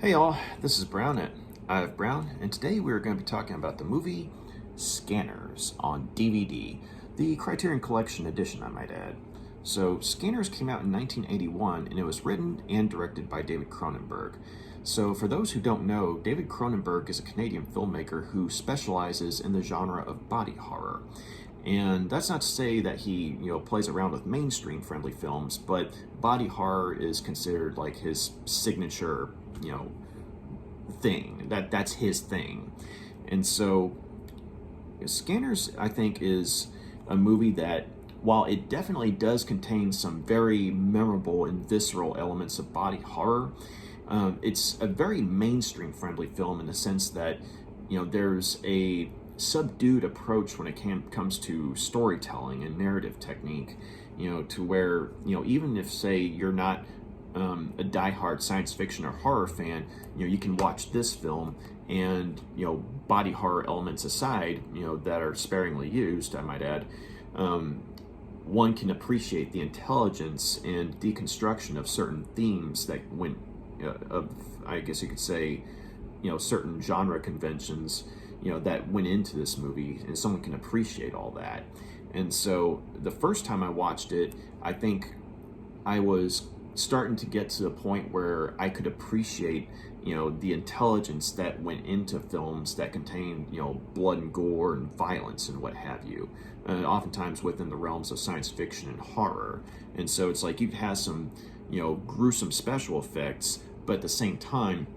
Hey y'all, this is Brown at I have Brown, and today we're going to be talking about the movie Scanners on DVD, the Criterion Collection edition, I might add. So, Scanners came out in 1981, and it was written and directed by David Cronenberg. So, for those who don't know, David Cronenberg is a Canadian filmmaker who specializes in the genre of body horror. And that's not to say that he, plays around with mainstream friendly films, but body horror is considered like his signature, thing. That's his thing. And so Scanners, I think, is a movie that, while it definitely does contain some very memorable and visceral elements of body horror, it's a very mainstream friendly film in the sense that, there's a subdued approach when it comes to storytelling and narrative technique, to where, even if, say, you're not a diehard science fiction or horror fan, you can watch this film and, body horror elements aside, that are sparingly used, I might add, one can appreciate the intelligence and deconstruction of certain themes that went, I guess you could say, certain genre conventions, that went into this movie, and someone can appreciate all that. And so the first time I watched it, I think I was starting to get to the point where I could appreciate, the intelligence that went into films that contain, blood and gore and violence and what have you, oftentimes within the realms of science fiction and horror. And so it's like you have some, gruesome special effects, but at the same time,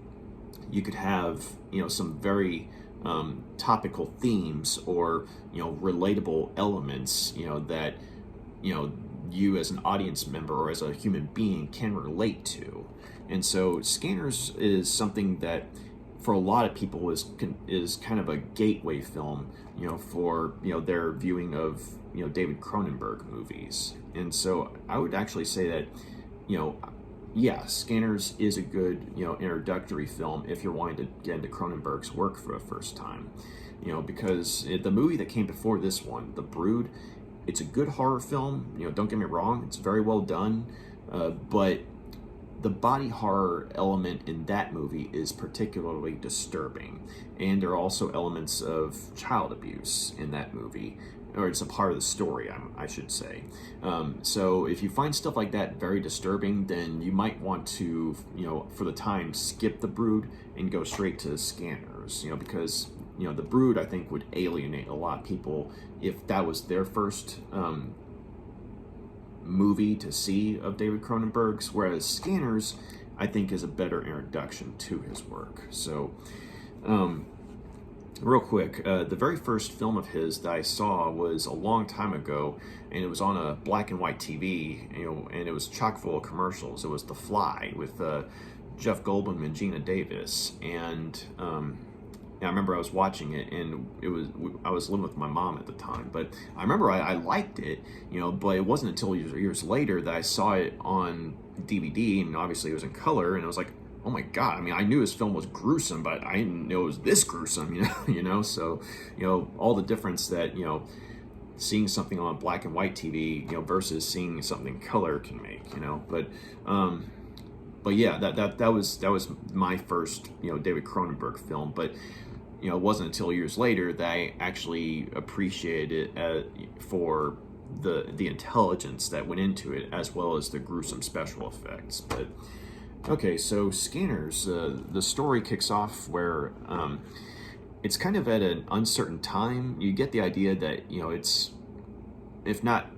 you could have, some very topical themes or, relatable elements, that, you as an audience member or as a human being can relate to. And so Scanners is something that for a lot of people is kind of a gateway film, for, their viewing of, David Cronenberg movies. And so I would actually say that, yeah, Scanners is a good, introductory film if you're wanting to get into Cronenberg's work for the first time. Because the movie that came before this one, The Brood, it's a good horror film, don't get me wrong, it's very well done, but the body horror element in that movie is particularly disturbing. And there are also elements of child abuse in that movie, or it's a part of the story, I should say. So if you find stuff like that very disturbing, then you might want to, for the time, skip The Brood and go straight to Scanners, because The Brood, I think, would alienate a lot of people if that was their first movie to see of David Cronenberg's, whereas Scanners, I think, is a better introduction to his work. So, real quick, the very first film of his that I saw was a long time ago, and it was on a black and white TV, and it was chock full of commercials. It was The Fly with Jeff Goldblum and Gina Davis, and I remember I was watching it, and I was living with my mom at the time, but I remember I liked it, but it wasn't until years later that I saw it on DVD, and obviously it was in color, and I was like, oh my God, I mean, I knew his film was gruesome, but I didn't know it was this gruesome, so, all the difference that, seeing something on black and white TV, versus seeing something in color can make, but yeah, that was my first, David Cronenberg film, but it wasn't until years later that I actually appreciated it for the intelligence that went into it, as well as the gruesome special effects. But okay, so Scanners, the story kicks off where it's kind of at an uncertain time. You get the idea that it's, if not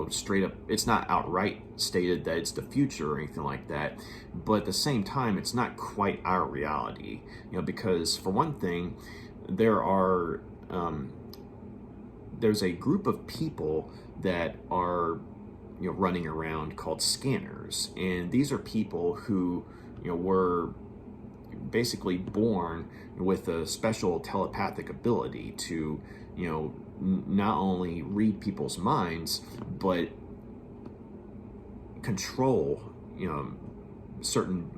straight up, it's not outright stated that it's the future or anything like that, but at the same time, it's not quite our reality, because for one thing, there's a group of people that are, running around called Scanners, and these are people who, were basically born with a special telepathic ability to, not only read people's minds, but control, certain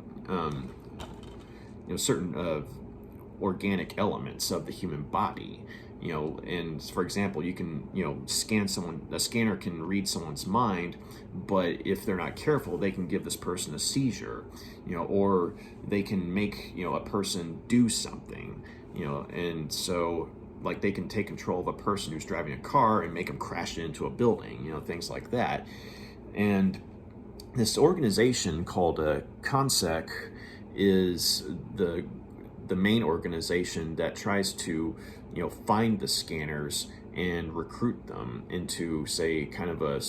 organic elements of the human body. And for example, you can, scan someone, a scanner can read someone's mind, but if they're not careful, they can give this person a seizure, or they can make, a person do something, and so, like, they can take control of a person who's driving a car and make them crash into a building, things like that. And this organization called ConSec is the main organization that tries to find the scanners and recruit them into, say, kind of a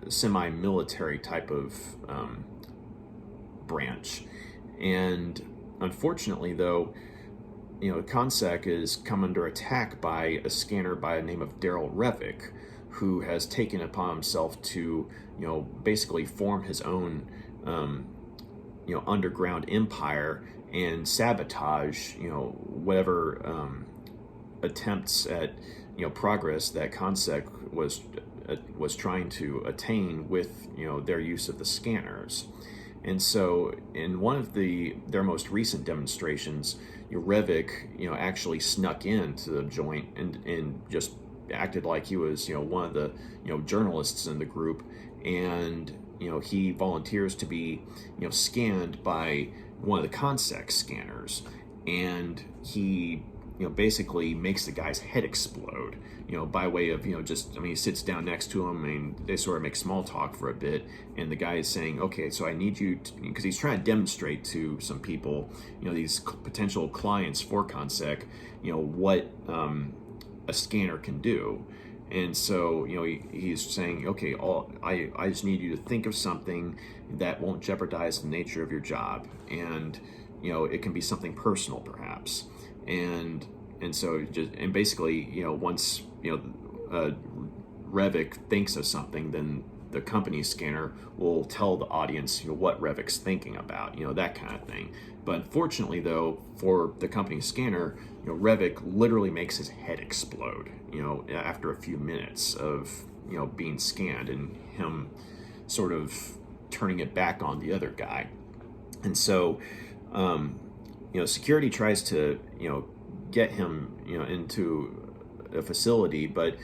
semi-military type of branch. And unfortunately, though, ConSec is come under attack by a scanner by the name of Revok, who has taken upon himself to basically form his own underground empire and sabotage whatever attempts at progress that ConSec was trying to attain with their use of the scanners. And so in one of their most recent demonstrations, Revok actually snuck into the joint and just acted like he was one of the journalists in the group, and he volunteers to be scanned by one of the ConSec scanners, and he basically makes the guy's head explode, by way of, he sits down next to him and they sort of make small talk for a bit. And the guy is saying, okay, so I need you to, because he's trying to demonstrate to some people, these potential clients for ConSec, what a scanner can do. And so, he's saying, okay, I just need you to think of something that won't jeopardize the nature of your job. And, it can be something personal, perhaps. And so basically, once, Revok thinks of something, then the company scanner will tell the audience, what Revok's thinking about, that kind of thing. But unfortunately, though, for the company scanner, Revok literally makes his head explode, after a few minutes of, being scanned, and him sort of turning it back on the other guy. And so, security tries to, get him, into a facility, but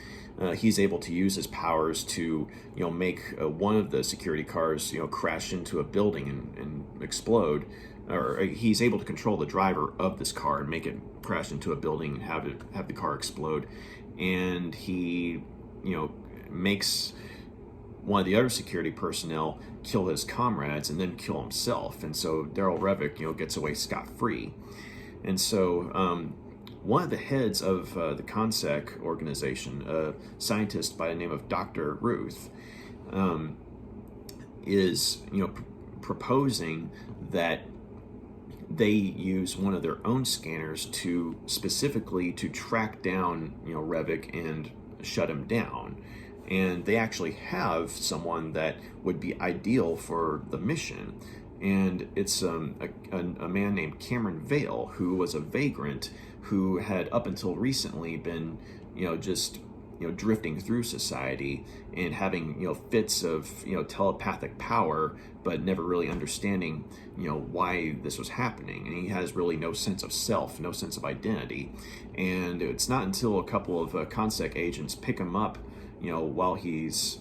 he's able to use his powers to, make one of the security cars, crash into a building and explode. Or he's able to control the driver of this car and make it crash into a building and have the car explode. And he, makes one of the other security personnel kill his comrades and then kill himself. And so Revok, gets away scot-free. And so one of the heads of the ConSec organization, a scientist by the name of Dr. Ruth, is proposing that they use one of their own scanners to specifically to track down Revok and shut him down. And they actually have someone that would be ideal for the mission. And it's a man named Cameron Vale, who was a vagrant who had up until recently been, just, drifting through society and having, fits of, telepathic power, but never really understanding, why this was happening. And he has really no sense of self, no sense of identity. And it's not until a couple of ConSec agents pick him up, while he's,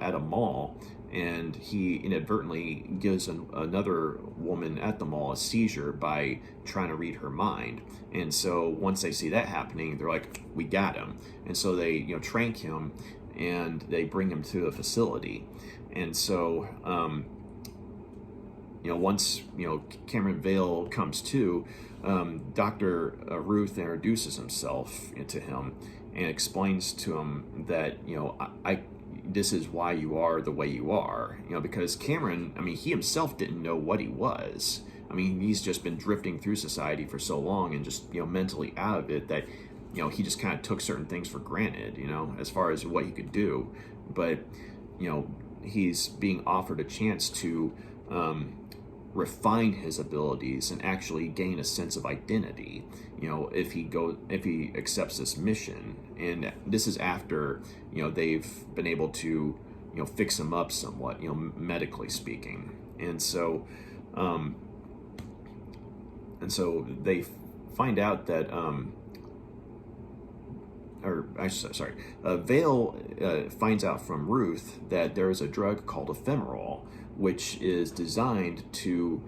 at a mall, and he inadvertently gives another woman at the mall a seizure by trying to read her mind. And so once they see that happening, they're like, we got him. And so they, trank him and they bring him to a facility. And so, once, Cameron Vale comes to, Dr. Ruth introduces himself to him and explains to him that, this is why you are the way you are, because Cameron, he himself didn't know what he was. He's just been drifting through society for so long and just, mentally out of it that, he just kind of took certain things for granted, as far as what he could do. But, he's being offered a chance to refine his abilities and actually gain a sense of identity, if he accepts this mission. And this is after, they've been able to, fix him up somewhat, medically speaking. And so they find out that, Vale finds out from Ruth that there is a drug called ephemerol, which is designed to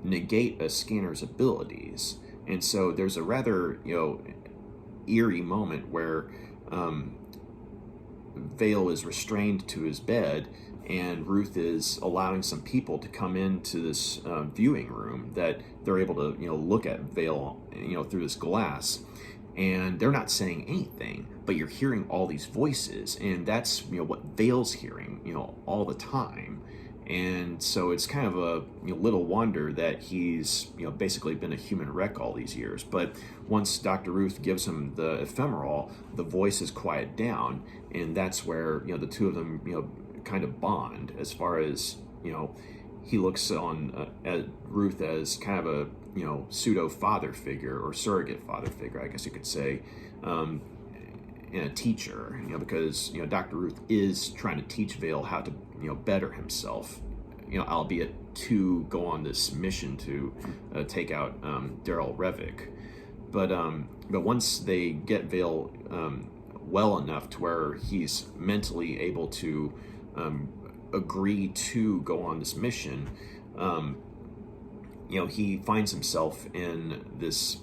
negate a scanner's abilities. And so there's a rather, eerie moment where Vale is restrained to his bed, and Ruth is allowing some people to come into this viewing room that they're able to, look at Vale, through this glass. And they're not saying anything, but you're hearing all these voices, and that's what Vale's hearing all the time. And so it's kind of a little wonder that he's basically been a human wreck all these years. But once Dr. Ruth gives him the ephemerol, the voices quiet down, and that's where the two of them kind of bond. As far as he looks on at Ruth as kind of a pseudo father figure, or surrogate father figure, I guess you could say, and a teacher, because Dr. Ruth is trying to teach Vale how to better himself, albeit to go on this mission to take out Revok. But once they get Vale well enough to where he's mentally able to agree to go on this mission, he finds himself in this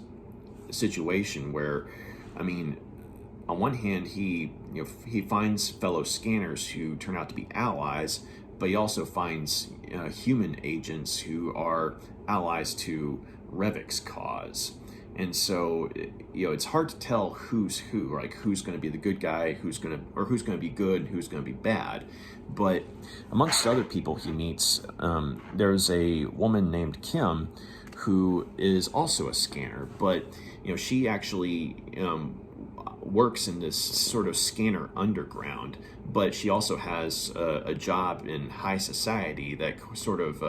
situation where, on one hand, he finds fellow scanners who turn out to be allies, but he also finds human agents who are allies to Revok's cause. And so, it's hard to tell who's who, like who's going to be the good guy, who's going to be good, and who's going to be bad. But amongst other people he meets, there's a woman named Kim who is also a scanner, but she actually works in this sort of scanner underground, but she also has a job in high society that sort of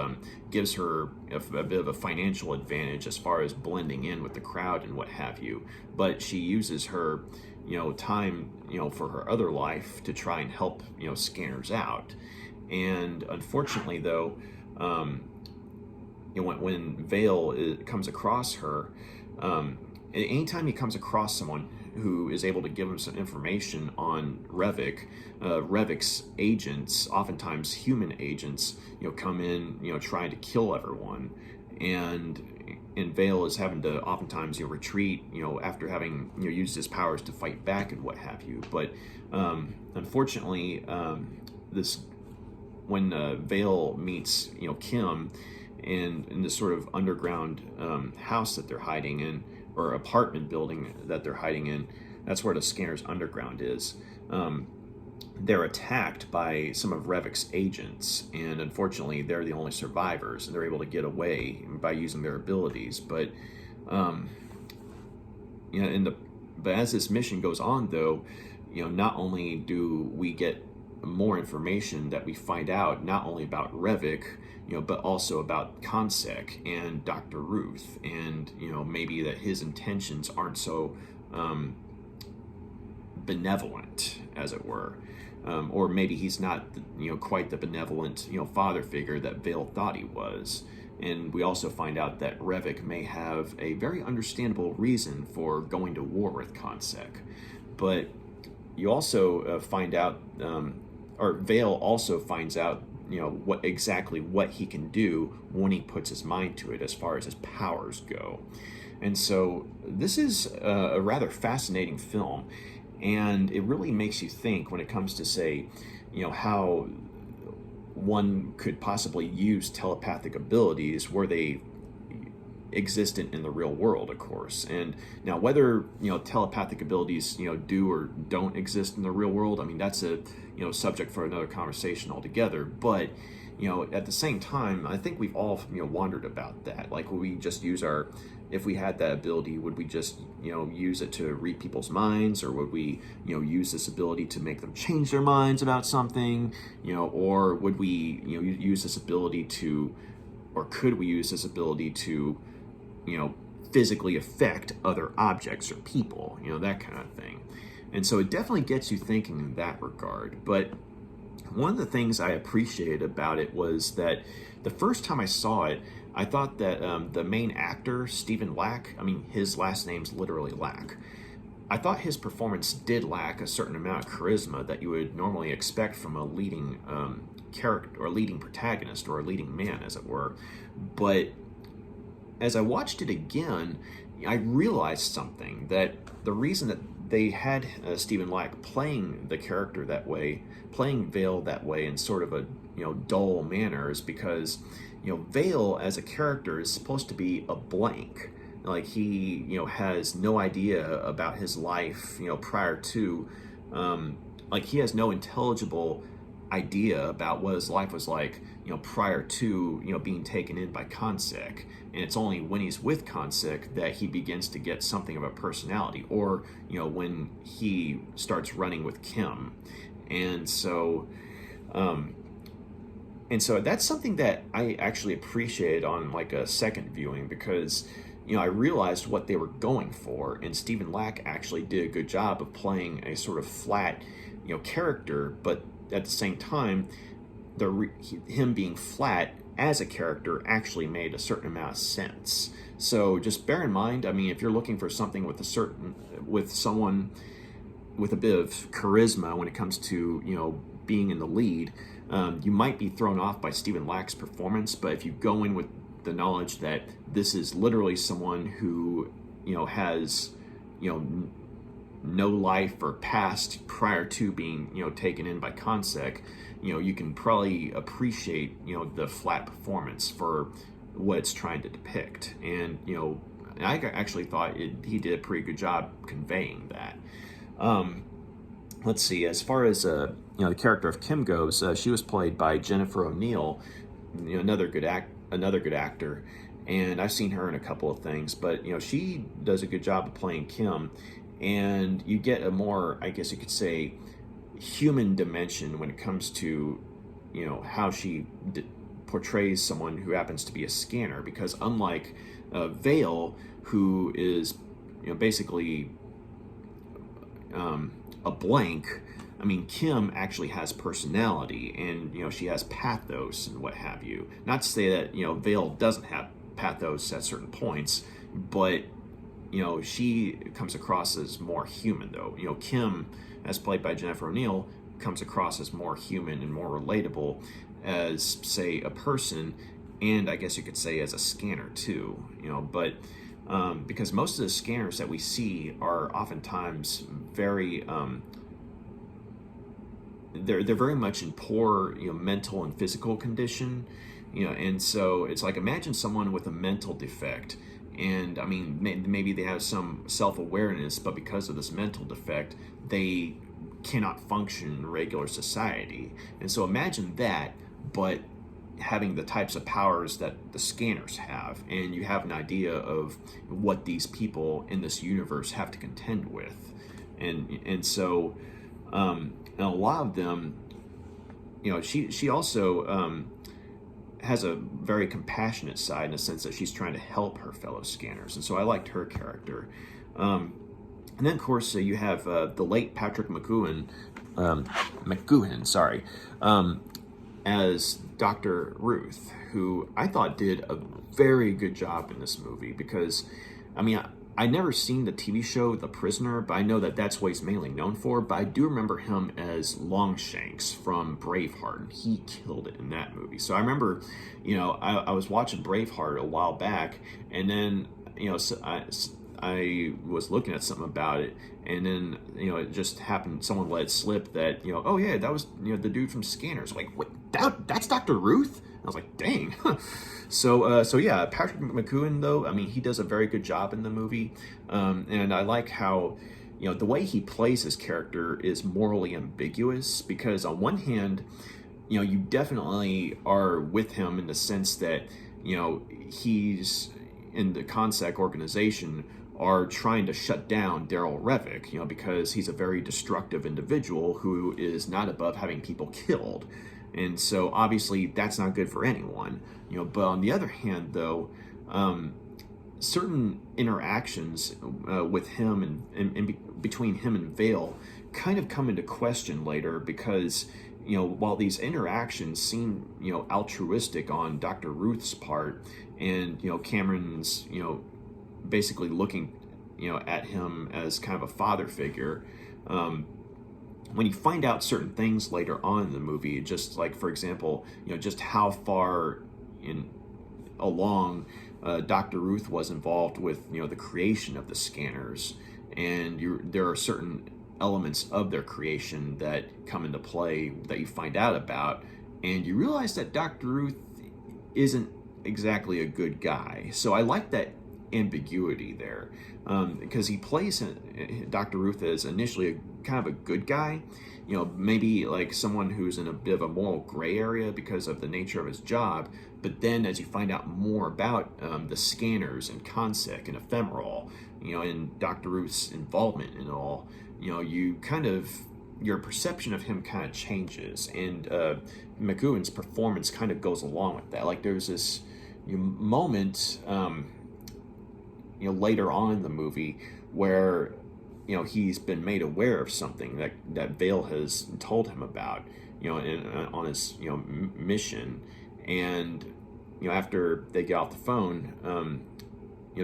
gives her a bit of a financial advantage as far as blending in with the crowd and what have you. But she uses her time for her other life to try and help scanners out. And unfortunately, though, when Vale comes across her, anytime he comes across someone who is able to give him some information on Revok, Revok's agents, oftentimes human agents, come in, trying to kill everyone, and Vale is having to oftentimes retreat, after having used his powers to fight back and what have you. But unfortunately, when Vale meets Kim in this sort of underground house that they're hiding in, or apartment building that they're hiding in, that's where the scanner's underground is. They're attacked by some of Revok's agents, and unfortunately they're the only survivors, and they're able to get away by using their abilities. But but as this mission goes on, though, not only do we get more information that we find out not only about Revok, but also about ConSec and Dr. Ruth, and maybe that his intentions aren't so benevolent, as it were, or maybe he's not quite the benevolent father figure that Vale thought he was. And we also find out that Revok may have a very understandable reason for going to war with ConSec. But you also find out, or Vale also finds out what he can do when he puts his mind to it as far as his powers go. And so this is a rather fascinating film, and it really makes you think when it comes to, say, how one could possibly use telepathic abilities were they existent in the real world, of course. And now whether telepathic abilities do or don't exist in the real world, that's a subject for another conversation altogether. But at the same time, I think we've all wondered about that. Like, would we just use if we had that ability, would we just use it to read people's minds, or would we use this ability to make them change their minds about something, or would we use this ability to, or could we use this ability to physically affect other objects or people, that kind of thing. And so it definitely gets you thinking in that regard. But one of the things I appreciated about it was that the first time I saw it, I thought that the main actor, Stephen Lack, I mean, his last name's literally Lack. I thought his performance did lack a certain amount of charisma that you would normally expect from a leading character, or leading protagonist, or a leading man, as it were. But as I watched it again, I realized something, that the reason that they had Stephen Lack playing the character that way, playing Vale that way in sort of a dull manner, is because Vale as a character is supposed to be a blank. Like he has no idea about his life prior to, like he has no intelligible idea about what his life was like prior to being taken in by ConSec. And it's only when he's with ConSec that he begins to get something of a personality, or when he starts running with Kim. And so that's something that I actually appreciated on like a second viewing, because I realized what they were going for, and Stephen Lack actually did a good job of playing a sort of flat character, but at the same time, him being flat as a character actually made a certain amount of sense. So just bear in mind, I mean, if you're looking for something with someone with a bit of charisma when it comes to being in the lead, you might be thrown off by Stephen Lack's performance. But if you go in with the knowledge that this is literally someone who has no life or past prior to being taken in by ConSec, you can probably appreciate the flat performance for what it's trying to depict. And I actually thought he did a pretty good job conveying that. Let's see, as far as the character of Kim goes, she was played by Jennifer O'Neill, another good actor, and I've seen her in a couple of things, but she does a good job of playing Kim, and you get a more, I guess you could say, human dimension when it comes to how she portrays someone who happens to be a scanner, because unlike Vale, who is basically a blank, I mean, Kim actually has personality, and she has pathos and what have you. Not to say that Vale doesn't have pathos at certain points, but she comes across as more human, though. Kim, as played by Jennifer O'Neill, comes across as more human and more relatable as, say, a person, and I guess you could say as a scanner too. But because most of the scanners that we see are oftentimes very they're very much in poor mental and physical condition, and so it's like, imagine someone with a mental defect, and I mean maybe they have some self-awareness, but because of this mental defect they cannot function in regular society. And so imagine that, but having the types of powers that the scanners have, and you have an idea of what these people in this universe have to contend with. And so and a lot of them, she also has a very compassionate side, in the sense that she's trying to help her fellow scanners, and so I liked her character. And then, of course, you have the late Patrick McGoohan, as Dr. Ruth, who I thought did a very good job in this movie, because, I mean, I never seen the TV show The Prisoner, but I know that that's what he's mainly known for. But I do remember him as Longshanks from Braveheart, and he killed it in that movie. So I remember, I was watching Braveheart a while back, and then, so I was looking at something about it, and then it just happened, someone let it slip that oh yeah, that was the dude from Scanners. Like, what, that's Dr. Ruth? I was like, dang. So yeah, Patrick McGoohan, though, I mean, he does a very good job in the movie, and I like how the way he plays his character is morally ambiguous, because on one hand, you definitely are with him in the sense that he's in the ConSec organization are trying to shut down Revok, because he's a very destructive individual who is not above having people killed. And so obviously that's not good for anyone, but on the other hand, though, certain interactions with him and between him and Vale kind of come into question later, because while these interactions seem altruistic on Dr. Ruth's part, and Cameron's basically looking at him as kind of a father figure. When you find out certain things later on in the movie, just like, for example, just how far along Dr. Ruth was involved with the creation of the scanners, and there are certain elements of their creation that come into play that you find out about, and you realize that Dr. Ruth isn't exactly a good guy. So I like that ambiguity there, because he plays Dr. Ruth as initially kind of a good guy, maybe like someone who's in a bit of a moral gray area because of the nature of his job. But then as you find out more about the scanners and ConSec and ephemerol, and Dr. Ruth's involvement in it all, your perception of him kind of changes, and McGowan's performance kind of goes along with that. Like there's this moment later on in the movie where he's been made aware of something that Vale has told him about on his mission, and after they get off the phone,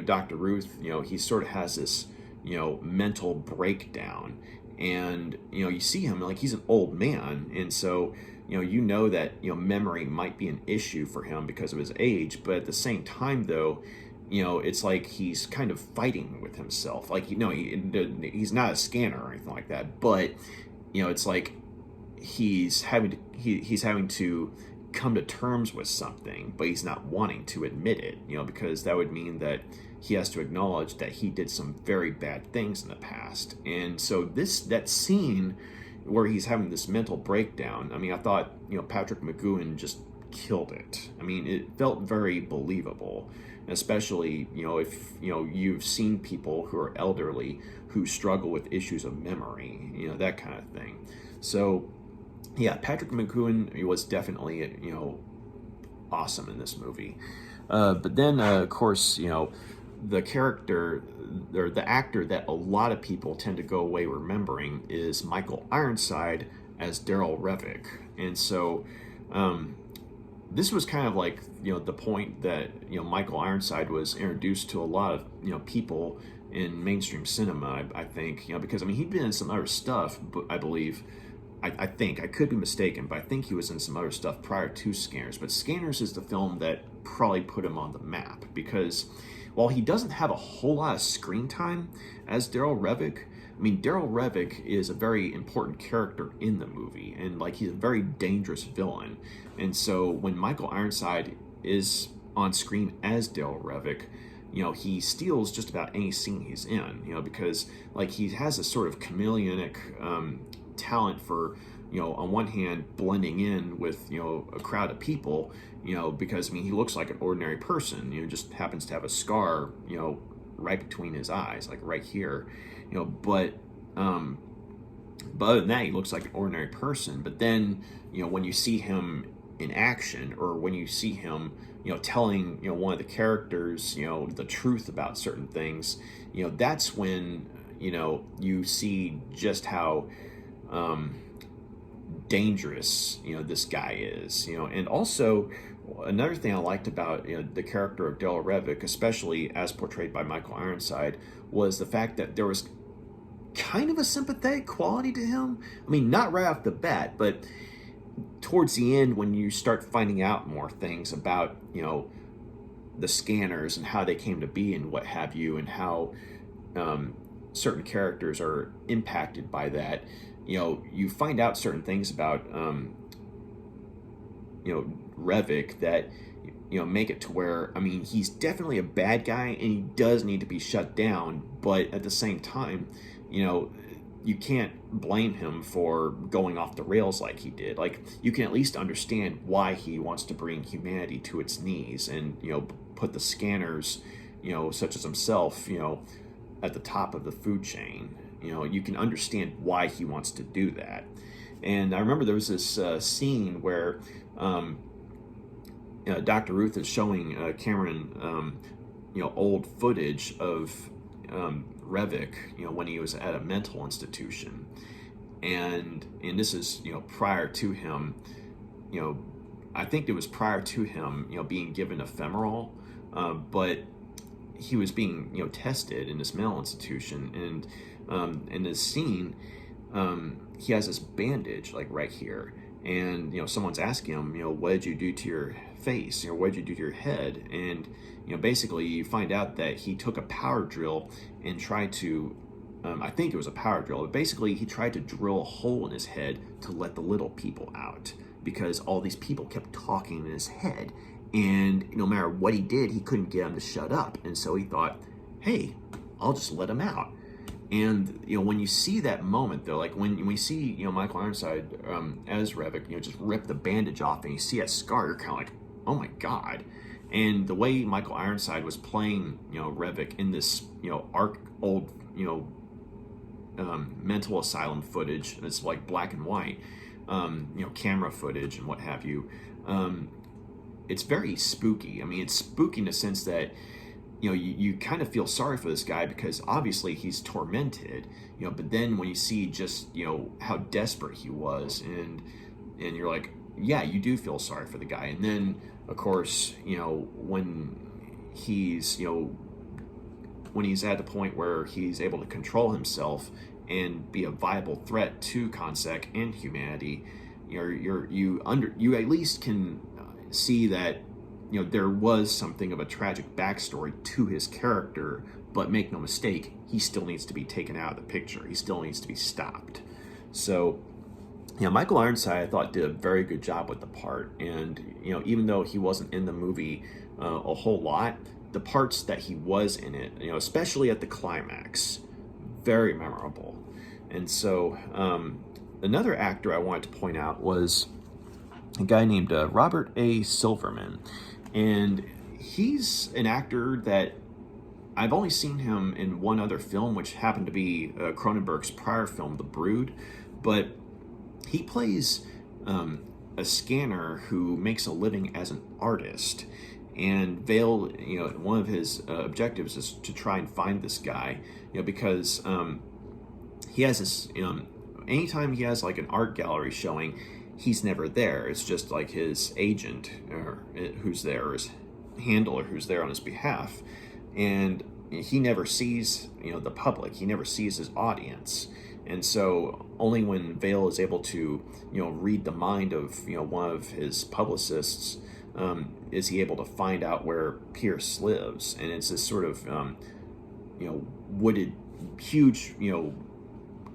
Dr. Ruth, he sort of has this mental breakdown, and you see him like he's an old man, and so that memory might be an issue for him because of his age, but at the same time though, it's like he's kind of fighting with himself. Like, he's not a scanner or anything like that, but it's like he's having to come to terms with something, but he's not wanting to admit it, because that would mean that he has to acknowledge that he did some very bad things in the past. And so that scene where he's having this mental breakdown, I mean, I thought Patrick McGowan just killed it. I mean, it felt very believable, especially if you've seen people who are elderly who struggle with issues of memory, that kind of thing. So yeah, Patrick McGowan was definitely awesome in this movie. But then of course the character or the actor that a lot of people tend to go away remembering is Michael Ironside as Daryl Revok. And so this was kind of like the point that Michael Ironside was introduced to a lot of people in mainstream cinema, I think, because I mean he'd been in some other stuff, but I believe, I think, I could be mistaken, but I think he was in some other stuff prior to Scanners. But Scanners is the film that probably put him on the map, because while he doesn't have a whole lot of screen time as Daryl Revok, I mean, Daryl Revok is a very important character in the movie, and like he's a very dangerous villain. And so when Michael Ironside is on screen as Daryl Revok, he steals just about any scene he's in, because like he has a sort of chameleonic talent for on one hand blending in with a crowd of people, because I mean he looks like an ordinary person, just happens to have a scar right between his eyes, like right here, but other than that he looks like an ordinary person. But then when you see him in action, or when you see him telling one of the characters the truth about certain things, that's when you see just how dangerous this guy is. And also another thing I liked about the character of Daryl Revok, especially as portrayed by Michael Ironside, was the fact that there was kind of a sympathetic quality to him. I mean, not right off the bat, but towards the end when you start finding out more things about the scanners and how they came to be and what have you, and how certain characters are impacted by that, you find out certain things about Revok that make it to where, I mean, he's definitely a bad guy and he does need to be shut down, but at the same time, you can't blame him for going off the rails like he did. Like, you can at least understand why he wants to bring humanity to its knees and put the scanners, such as himself, at the top of the food chain. You can understand why he wants to do that. And I remember there was this scene where Dr. Ruth is showing Cameron old footage of Revok when he was at a mental institution, and this is prior to him, I think it was prior to him being given ephemerol, but he was being, tested in this mental institution, and in this scene, he has this bandage like right here, and someone's asking him, what did you do to your face? What did you do to your head? And basically you find out that he took a power drill and tried to, I think it was a power drill, but basically he tried to drill a hole in his head to let the little people out, because all these people kept talking in his head, and no matter what he did, he couldn't get them to shut up. And so he thought, hey, I'll just let them out. And when you see that moment, though, like when we see Michael Ironside as Revok, just rip the bandage off, and you see that scar, you're kind of like, oh my god. And the way Michael Ironside was playing Revok in this old mental asylum footage, it's like black and white, camera footage and what have you. It's very spooky. I mean, it's spooky in the sense that you kind of feel sorry for this guy, because obviously he's tormented, but then when you see just, how desperate he was, and you're like, yeah, you do feel sorry for the guy. And then, of course, when he's, when he's at the point where he's able to control himself and be a viable threat to ConSec and humanity, you at least can see that there was something of a tragic backstory to his character, but make no mistake, he still needs to be taken out of the picture. He still needs to be stopped. So, Michael Ironside, I thought, did a very good job with the part. And, even though he wasn't in the movie a whole lot, the parts that he was in it, especially at the climax, very memorable. And so, another actor I wanted to point out was a guy named Robert A. Silverman. And he's an actor that I've only seen him in one other film, which happened to be Cronenberg's prior film, The Brood. But he plays a scanner who makes a living as an artist. And Vale, one of his objectives is to try and find this guy, because he has this, anytime he has like an art gallery showing, he's never there. It's just like his agent who's there, or his handler who's there on his behalf. And he never sees, the public. He never sees his audience. And so only when Vale is able to, read the mind of, one of his publicists, is he able to find out where Pierce lives. And it's this sort of, wooded, huge,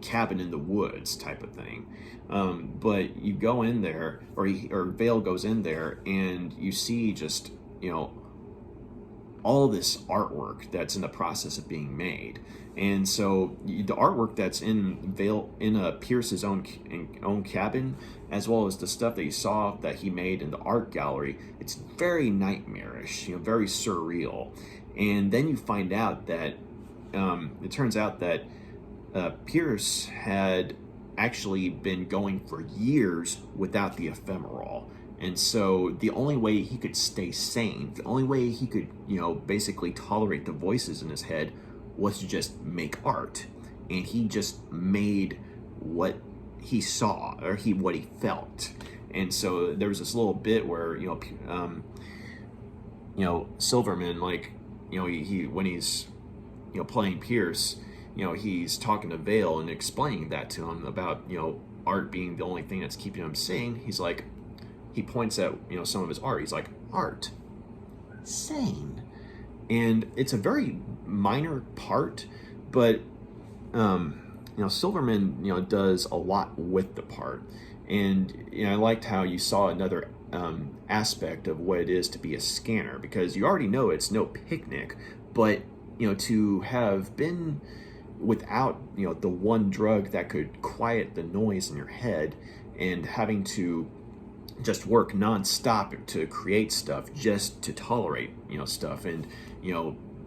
cabin in the woods type of thing. But you go in there, or Vale goes in there, and you see just, all this artwork that's in the process of being made. And so the artwork that's in Pierce's own cabin, as well as the stuff that you saw that he made in the art gallery, it's very nightmarish, very surreal. And then you find out that it turns out that Pierce had actually been going for years without the ephemerol. And so the only way he could stay sane, the only way he could, basically tolerate the voices in his head, was to just make art. And he just made what he saw, or what he felt. And so there was this little bit where, Silverman, like, he when he's, playing Pierce, he's talking to Vale and explaining that to him about, art being the only thing that's keeping him sane. He's like, he points at, some of his art. He's like, art, sane. And it's a very minor part, but, Silverman, does a lot with the part. And, I liked how you saw another aspect of what it is to be a scanner, because you already know it's no picnic, but, to have been without, the one drug that could quiet the noise in your head, and having to just work nonstop to create stuff just to tolerate, stuff, and,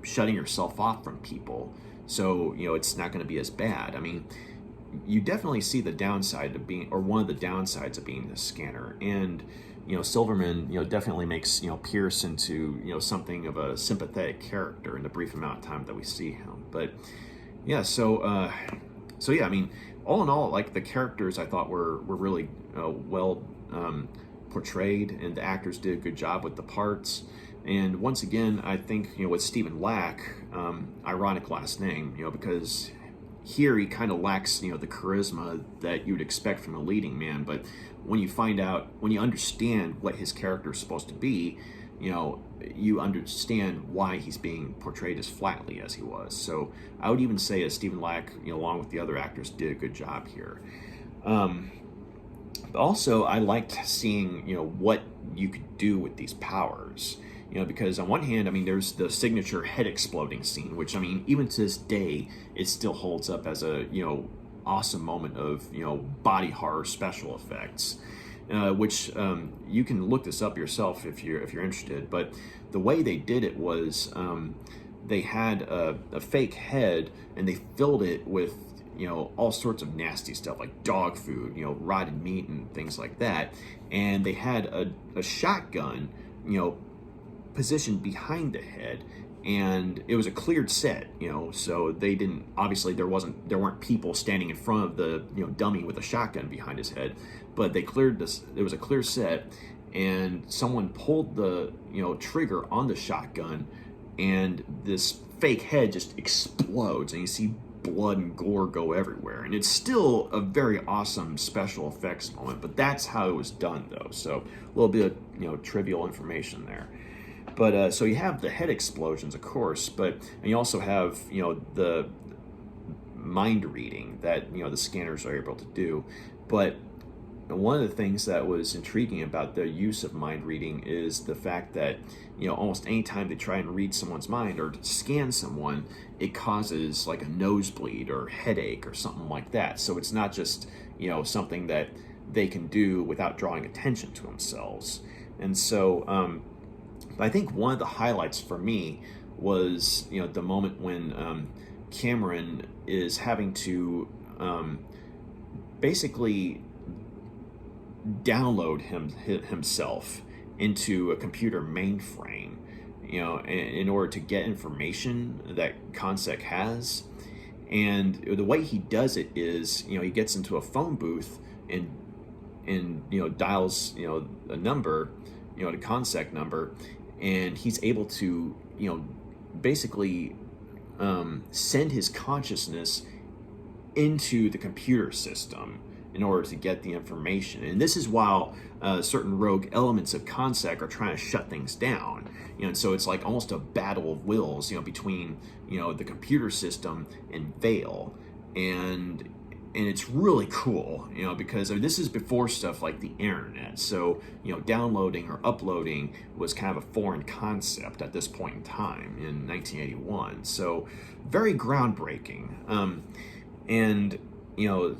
shutting yourself off from people. So, it's not going to be as bad. I mean, you definitely see the downside of being, or one of the downsides of being the scanner. And, Silverman, definitely makes, Pierce into, something of a sympathetic character in the brief amount of time that we see him. But yeah, so yeah, I mean, all in all, like, the characters I thought were really well portrayed, and the actors did a good job with the parts. And once again, I think, with Stephen Lack, ironic last name, because here he kind of lacks, the charisma that you would expect from a leading man. But when you understand what his character is supposed to be, you understand why he's being portrayed as flatly as he was. So I would even say that Stephen Lack, along with the other actors, did a good job here. But also, I liked seeing, what you could do with these powers. Because on one hand, there's the signature head exploding scene, which, even to this day, it still holds up as a, awesome moment of, body horror special effects, which you can look this up yourself if you're interested. But the way they did it was they had a fake head and they filled it with, all sorts of nasty stuff like dog food, rotted meat and things like that. And they had a shotgun, positioned behind the head, and it was a cleared set, so they didn't, obviously there weren't people standing in front of the, dummy with a shotgun behind his head, but they cleared this, it was a clear set, and someone pulled the, trigger on the shotgun, and this fake head just explodes, and you see blood and gore go everywhere. And it's still a very awesome special effects moment, but that's how it was done, though. So a little bit of, trivial information there. But so you have the head explosions, of course, and you also have, the mind reading that, the scanners are able to do. But one of the things that was intriguing about the use of mind reading is the fact that, almost any time they try and read someone's mind or scan someone, it causes like a nosebleed or headache or something like that. So it's not just, something that they can do without drawing attention to themselves. And so, I think one of the highlights for me was, the moment when Cameron is having to basically download himself into a computer mainframe, in order to get information that ConSec has. And the way he does it is, he gets into a phone booth and dials, a number, the ConSec number, and he's able to, basically send his consciousness into the computer system in order to get the information. And this is while certain rogue elements of ConSec are trying to shut things down. And so it's like almost a battle of wills, between, the computer system and Vale. And it's really cool, because this is before stuff like the internet. So, downloading or uploading was kind of a foreign concept at this point in time in 1981. So very groundbreaking. And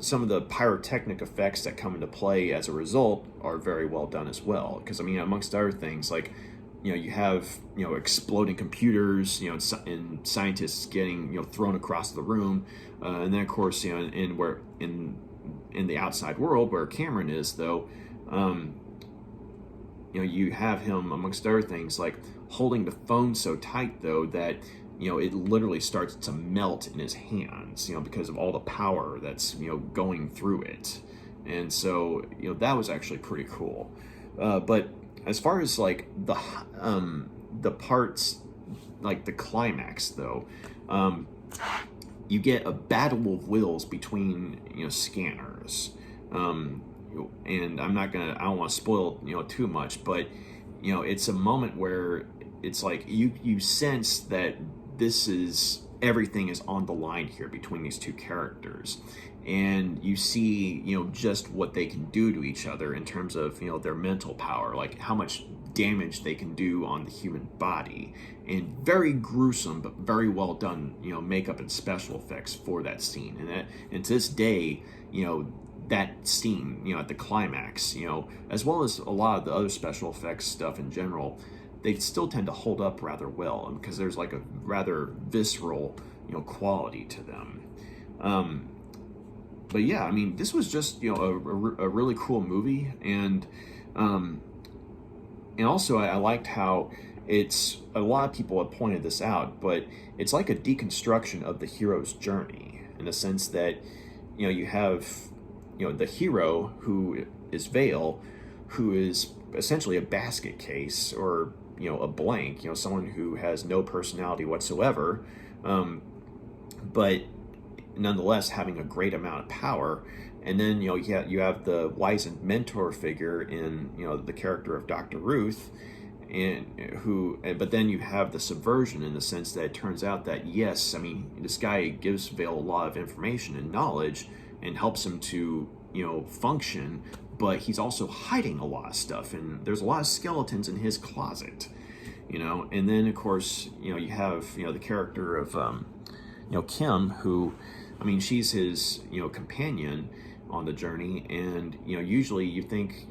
some of the pyrotechnic effects that come into play as a result are very well done as well. Because, amongst other things, like, you have, exploding computers, and scientists getting, thrown across the room. And then, of course, in the outside world where Cameron is, though, you have him, amongst other things, like holding the phone so tight, though, that it literally starts to melt in his hands, because of all the power that's, going through it. And so, that was actually pretty cool. But as far as like the parts, like the climax, though, you get a battle of wills between, scanners. And I don't want to spoil, too much, but, it's a moment where it's like you sense that everything is on the line here between these two characters, and you see, just what they can do to each other in terms of, their mental power, like how much damage they can do on the human body, and very gruesome but very well done, makeup and special effects for that scene. And to this day, that scene, at the climax, as well as a lot of the other special effects stuff in general, they still tend to hold up rather well, because there's like a rather visceral, quality to them. But yeah, this was just, a really cool movie. And also I liked how a lot of people have pointed this out, but it's like a deconstruction of the hero's journey, in the sense that, you have, the hero, who is Vale, who is essentially a basket case, or a blank, someone who has no personality whatsoever, but nonetheless having a great amount of power. And then you have the wizened mentor figure in the character of Dr. Ruth, but then you have the subversion in the sense that it turns out that yes, I mean, this guy gives Vale a lot of information and knowledge and helps him to function, but he's also hiding a lot of stuff, and there's a lot of skeletons in his closet, and then of course you have the character of Kim, who, I mean, she's his companion on the journey, and usually you think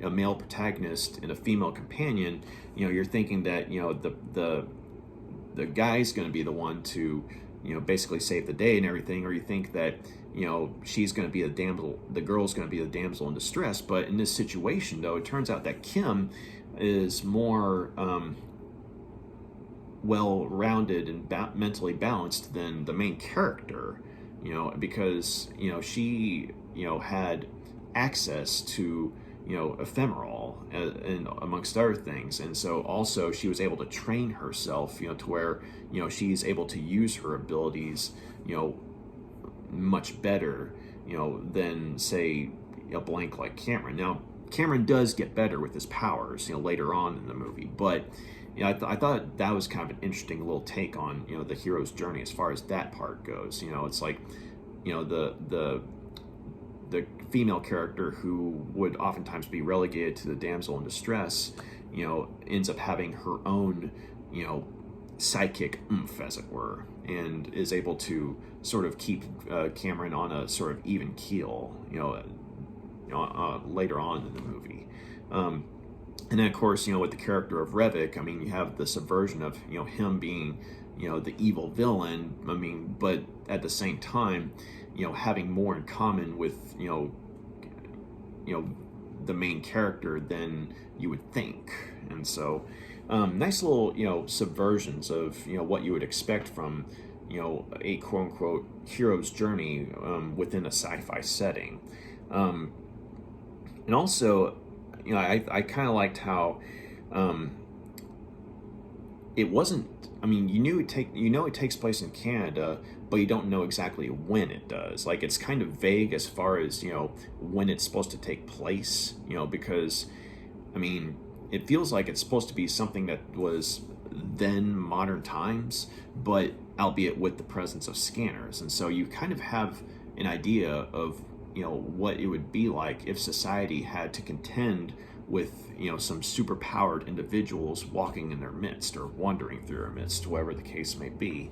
a male protagonist and a female companion, you're thinking that the guy's going to be the one to basically save the day and everything, or you think that she's going to be the girl's going to be the damsel in distress. But in this situation, though, it turns out that Kim is more well-rounded and mentally balanced than the main character, because she had access to ephemerol and amongst other things, and so also she was able to train herself to where she's able to use her abilities much better than say a blank like Cameron. Now Cameron does get better with his powers later on in the movie, but I thought that was kind of an interesting little take on the hero's journey as far as that part goes. It's like the female character who would oftentimes be relegated to the damsel in distress ends up having her own psychic oomph, as it were, and is able to sort of keep Cameron on a sort of even keel later on in the movie. And then of course with the character of Revok, I mean, you have the subversion of him being the evil villain, I mean, but at the same time having more in common with the main character than you would think. And so nice little subversions of what you would expect from a quote-unquote hero's journey within a sci-fi setting. And also I kind of liked how it wasn't, I mean, it takes place in Canada, but you don't know exactly when it does. Like, it's kind of vague as far as when it's supposed to take place, because I mean, it feels like it's supposed to be something that was then modern times, but albeit with the presence of scanners. And so you kind of have an idea of what it would be like if society had to contend with some superpowered individuals walking in their midst or wandering through their midst, whatever the case may be.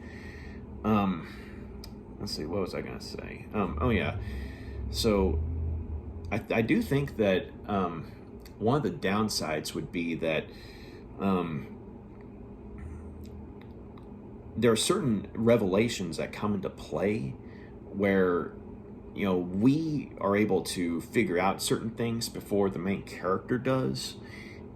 Let's see, what was I going to say? Oh yeah, so I do think that one of the downsides would be that there are certain revelations that come into play where we are able to figure out certain things before the main character does.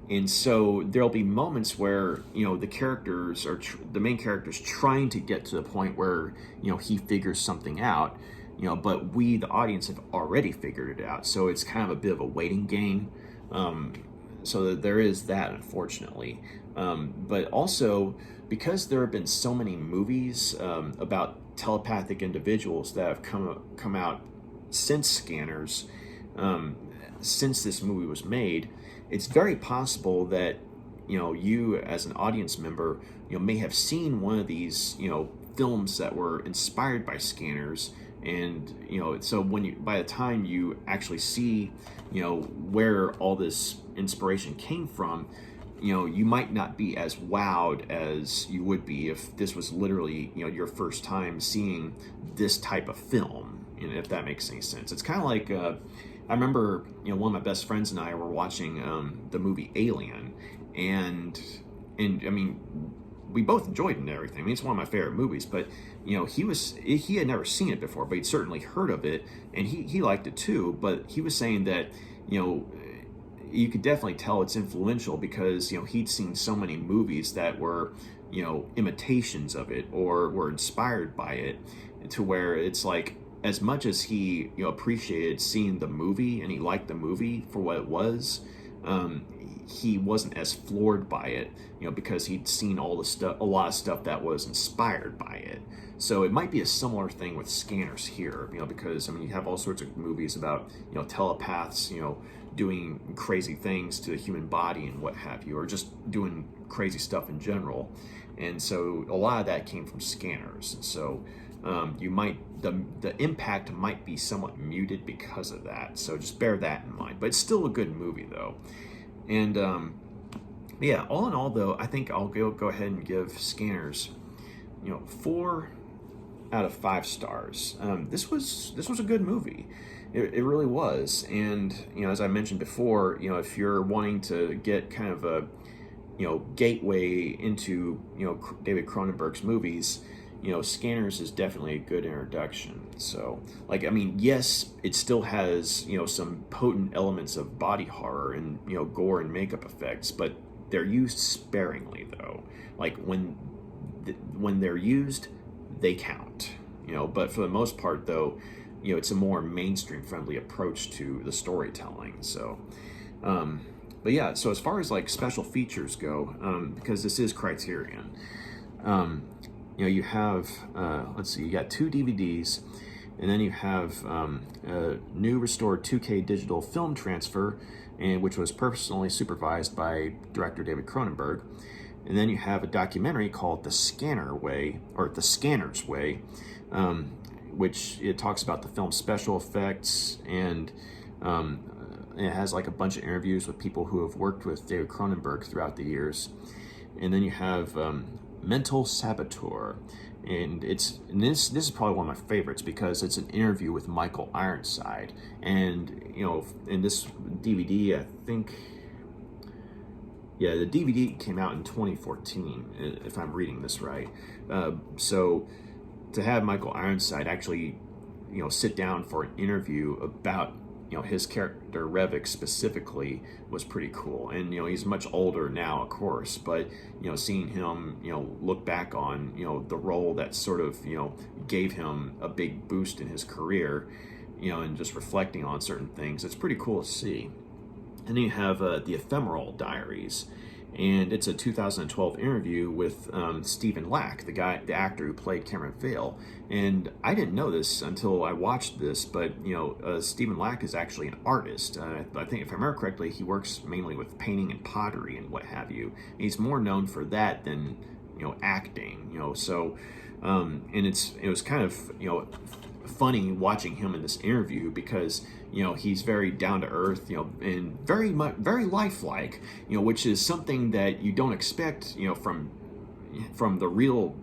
And so there'll be moments where the main character's trying to get to the point where he figures something out, but we, the audience, have already figured it out. So it's kind of a bit of a waiting game. So that there is that, unfortunately. But also, because there have been so many movies about telepathic individuals that have come out since Scanners, since this movie was made, it's very possible that you as an audience member may have seen one of these films that were inspired by Scanners, and so by the time you actually see where all this inspiration came from, you might not be as wowed as you would be if this was literally your first time seeing this type of film, if that makes any sense. It's kind of like I remember one of my best friends and I were watching the movie Alien, and I mean, we both enjoyed it and everything. I mean, it's one of my favorite movies, but he had never seen it before, but he'd certainly heard of it, and he liked it too. But he was saying that you could definitely tell it's influential because he'd seen so many movies that were imitations of it or were inspired by it, to where it's like, as much as he appreciated seeing the movie and he liked the movie for what it was, he wasn't as floored by it, because he'd seen a lot of stuff that was inspired by it. So it might be a similar thing with Scanners here, because you have all sorts of movies about telepaths, doing crazy things to the human body and what have you, or just doing crazy stuff in general. And so a lot of that came from Scanners. And so the impact might be somewhat muted because of that. So just bear that in mind. But it's still a good movie though. And yeah, all in all though, I think I'll go ahead and give Scanners 4 out of 5 stars. This was a good movie. It really was. And as I mentioned before, if you're wanting to get kind of a gateway into David Cronenberg's movies, Scanners is definitely a good introduction. So yes, it still has some potent elements of body horror and gore and makeup effects, but they're used sparingly though. Like when they're used, they count. But for the most part though, it's a more mainstream friendly approach to the storytelling. So but yeah, so as far as like special features go, because this is Criterion, you have let's see, you got 2 DVDs, and then you have a new restored 2K digital film transfer, and which was personally supervised by director David Cronenberg. And then you have a documentary called The Scanner Way, or The Scanner's Way, which it talks about the film's special effects, and it has like a bunch of interviews with people who have worked with David Cronenberg throughout the years. And then you have Mental Saboteur, and this is probably one of my favorites because it's an interview with Michael Ironside. And in this DVD, I think, yeah, the DVD came out in 2014, if I'm reading this right. So to have Michael Ironside actually, sit down for an interview about, his character Revok specifically was pretty cool. And, he's much older now, of course, but, seeing him, look back on, the role that sort of, gave him a big boost in his career, and just reflecting on certain things, it's pretty cool to see. And then you have the Ephemerol Diaries, and it's a 2012 interview with Stephen Lack, the actor who played Cameron Vale. And I didn't know this until I watched this, but Stephen Lack is actually an artist. I think, if I remember correctly, he works mainly with painting and pottery and what have you. He's more known for that than acting. So and it was kind of funny watching him in this interview because he's very down to earth, and very lifelike, which is something that you don't expect, from the real,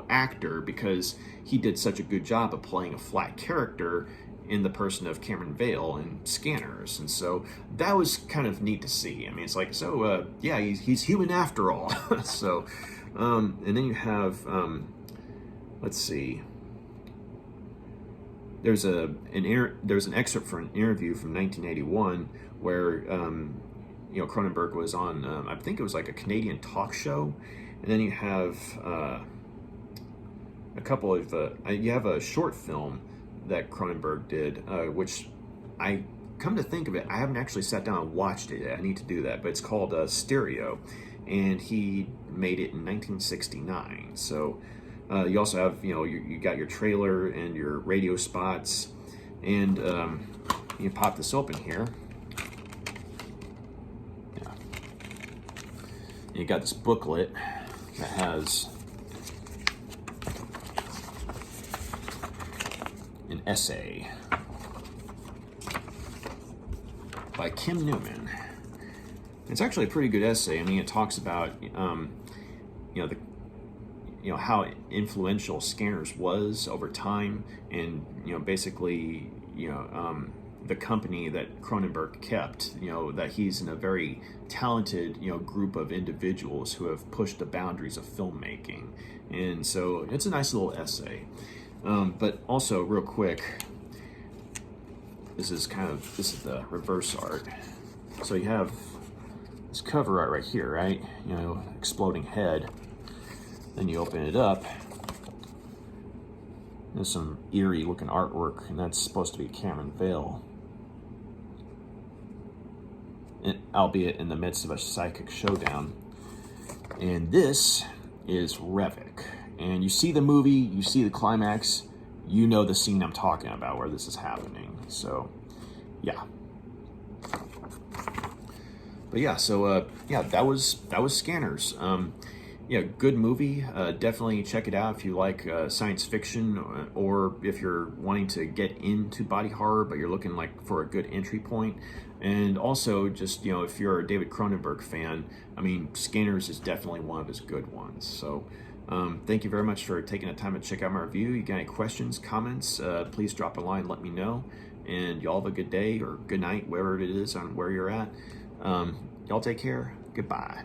actor, because he did such a good job of playing a flat character in the person of Cameron Vale and Scanners. And so that was kind of neat to see. It's like, so yeah, he's human after all. So and then you have let's see, there's an excerpt from an interview from 1981 where Cronenberg was on I think it was like a Canadian talk show. And then you have a couple of you have a short film that Cronenberg did, which I come to think of it, I haven't actually sat down and watched it yet. I need to do that, but it's called Stereo, and he made it in 1969. So you also have, you got your trailer and your radio spots, and you pop this open here. Yeah. You got this booklet that has an essay by Kim Newman. It's actually a pretty good essay. It talks about how influential Scanners was over time, and basically the company that Cronenberg kept, that he's in a very talented group of individuals who have pushed the boundaries of filmmaking. And so it's a nice little essay. But also, real quick, this is the reverse art. So you have this cover art right here, right? Exploding head. Then you open it up. There's some eerie looking artwork, and that's supposed to be Cameron Vale. And albeit in the midst of a psychic showdown. And this is Revok. And you see the movie, you see the climax, you know the scene I'm talking about where this is happening. So, yeah. But yeah, so yeah, that was Scanners. Yeah, good movie. Definitely check it out if you like science fiction, or if you're wanting to get into body horror, but you're looking like for a good entry point. And also, just if you're a David Cronenberg fan, I mean, Scanners is definitely one of his good ones. So, thank you very much for taking the time to check out my review. You got any questions, comments? Please drop a line, let me know. And y'all have a good day or good night, wherever it is on where you're at. Y'all take care. Goodbye.